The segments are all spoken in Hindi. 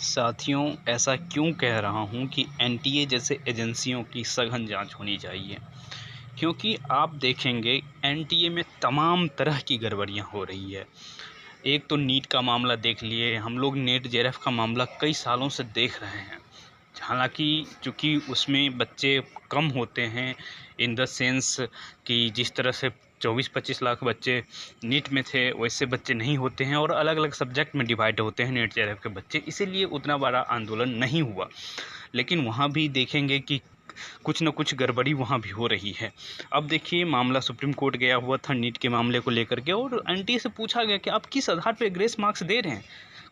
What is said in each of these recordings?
साथियों, ऐसा क्यों कह रहा हूँ कि एनटीए जैसे एजेंसियों की सघन जांच होनी चाहिए। क्योंकि आप देखेंगे एनटीए में तमाम तरह की गड़बड़ियाँ हो रही है। एक तो नीट का मामला देख लिए, हम लोग नेट जेआरएफ का मामला कई सालों से देख रहे हैं। हालांकि चूँकि उसमें बच्चे कम होते हैं, इन द सेंस कि जिस तरह से 24-25 लाख बच्चे नीट में थे वैसे बच्चे नहीं होते हैं और अलग अलग सब्जेक्ट में डिवाइड होते हैं नेट जेआरएफ के बच्चे, इसीलिए उतना बड़ा आंदोलन नहीं हुआ। लेकिन वहाँ भी देखेंगे कि कुछ न कुछ गड़बड़ी वहाँ भी हो रही है। अब देखिए, मामला सुप्रीम कोर्ट गया हुआ था नीट के मामले को लेकर के, और एनटीए से पूछा गया कि आप किस आधार पे ग्रेस मार्क्स दे रहे हैं,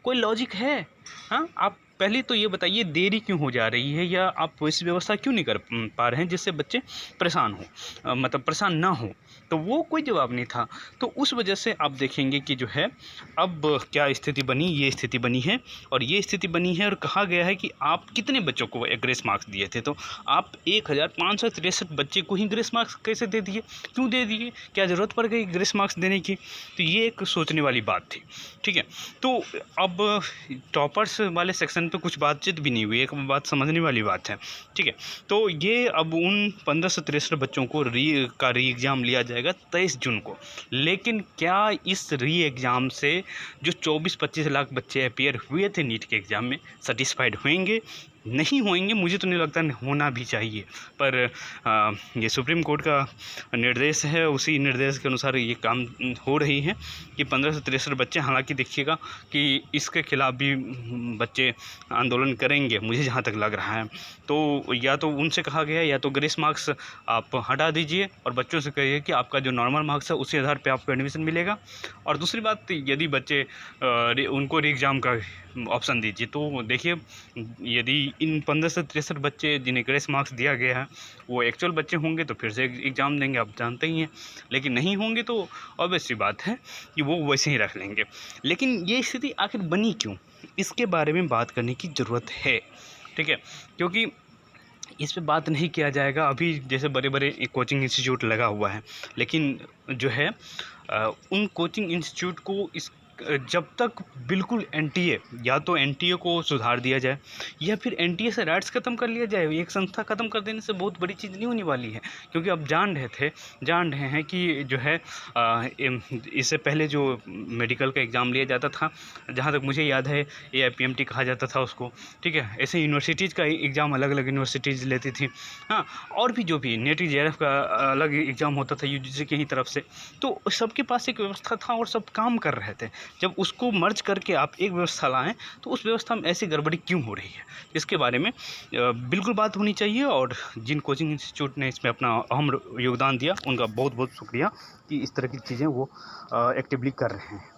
कोई लॉजिक है? हाँ, आप पहले तो ये बताइए देरी क्यों हो जा रही है, या आप वैसी व्यवस्था क्यों नहीं कर पा रहे हैं जिससे बच्चे परेशान हो, मतलब परेशान ना हो। तो वो कोई जवाब नहीं था। तो उस वजह से आप देखेंगे कि जो है अब क्या स्थिति बनी, ये स्थिति बनी है। और ये स्थिति बनी है और कहा गया है कि आप कितने बच्चों को ग्रेस मार्क्स दिए थे, तो आप 1563 बच्चे को ही ग्रेस मार्क्स कैसे दे दिए, क्यों दे दिए, क्या ज़रूरत पड़ गई ग्रेस मार्क्स देने की? तो ये एक सोचने वाली बात थी। ठीक है, तो अब टॉपर्स वाले सेक्शन पे कुछ बातचीत भी नहीं हुई, एक बात समझने वाली बात है। ठीक है, तो ये अब उन 1563 बच्चों को री एग्ज़ाम लिया जाएगा 23 जून को। लेकिन क्या इस री एग्ज़ाम से जो 24-25 लाख बच्चे अपीयर हुए थे नीट के एग्ज़ाम में सेटिस्फाइड होंगे? नहीं होंगे, मुझे तो नहीं लगता होना भी चाहिए। पर ये सुप्रीम कोर्ट का निर्देश है, उसी निर्देश के अनुसार ये काम हो रही है कि 1563 बच्चे, हालांकि देखिएगा कि इसके खिलाफ भी बच्चे आंदोलन करेंगे, मुझे जहाँ तक लग रहा है। तो या तो उनसे कहा गया है या तो ग्रेस मार्क्स आप हटा दीजिए और बच्चों से कहिए कि आपका जो नॉर्मल मार्क्स है उसी आधार पे आपको एडमिशन मिलेगा। और दूसरी बात, यदि बच्चे उनको री एग्ज़ाम का ऑप्शन दीजिए। तो देखिए, यदि इन 1563 बच्चे जिन्हें ग्रेस मार्क्स दिया गया है वो एक्चुअल बच्चे होंगे तो फिर से एग्ज़ाम देंगे, आप जानते ही हैं। लेकिन नहीं होंगे तो ऑब्वियस सी बात है कि वो वैसे ही रख लेंगे। लेकिन ये स्थिति आखिर बनी क्यों, इसके बारे में बात करने की ज़रूरत है। ठीक है, क्योंकि इस पे बात नहीं किया जाएगा। अभी जैसे बड़े बड़े कोचिंग इंस्टीट्यूट लगा हुआ है, लेकिन जो है उन कोचिंग इंस्टीट्यूट को जब तक बिल्कुल एनटीए, या तो एनटीए को सुधार दिया जाए या फिर एनटीए से राइट्स ख़त्म कर लिया जाए। एक संस्था ख़त्म कर देने से बहुत बड़ी चीज़ नहीं होने वाली है, क्योंकि अब जान रहे हैं कि जो है इससे पहले जो मेडिकल का एग्ज़ाम लिया जाता था, जहाँ तक मुझे याद है एआईपीएमटी कहा जाता था उसको। ठीक है, ऐसे यूनिवर्सिटीज़ का एग्ज़ाम अलग अलग यूनिवर्सिटीज़ लेती थी। हाँ, और भी जो भी नेट जेआरएफ का अलग एग्ज़ाम होता था यूजीसी की ही तरफ से। तो सबके पास एक व्यवस्था था और सब काम कर रहे थे। जब उसको मर्ज करके आप एक व्यवस्था लाएँ तो उस व्यवस्था में ऐसी गड़बड़ी क्यों हो रही है, इसके बारे में बिल्कुल बात होनी चाहिए। और जिन कोचिंग इंस्टीट्यूट ने इसमें अपना अहम योगदान दिया, उनका बहुत बहुत शुक्रिया कि इस तरह की चीज़ें वो एक्टिवली कर रहे हैं।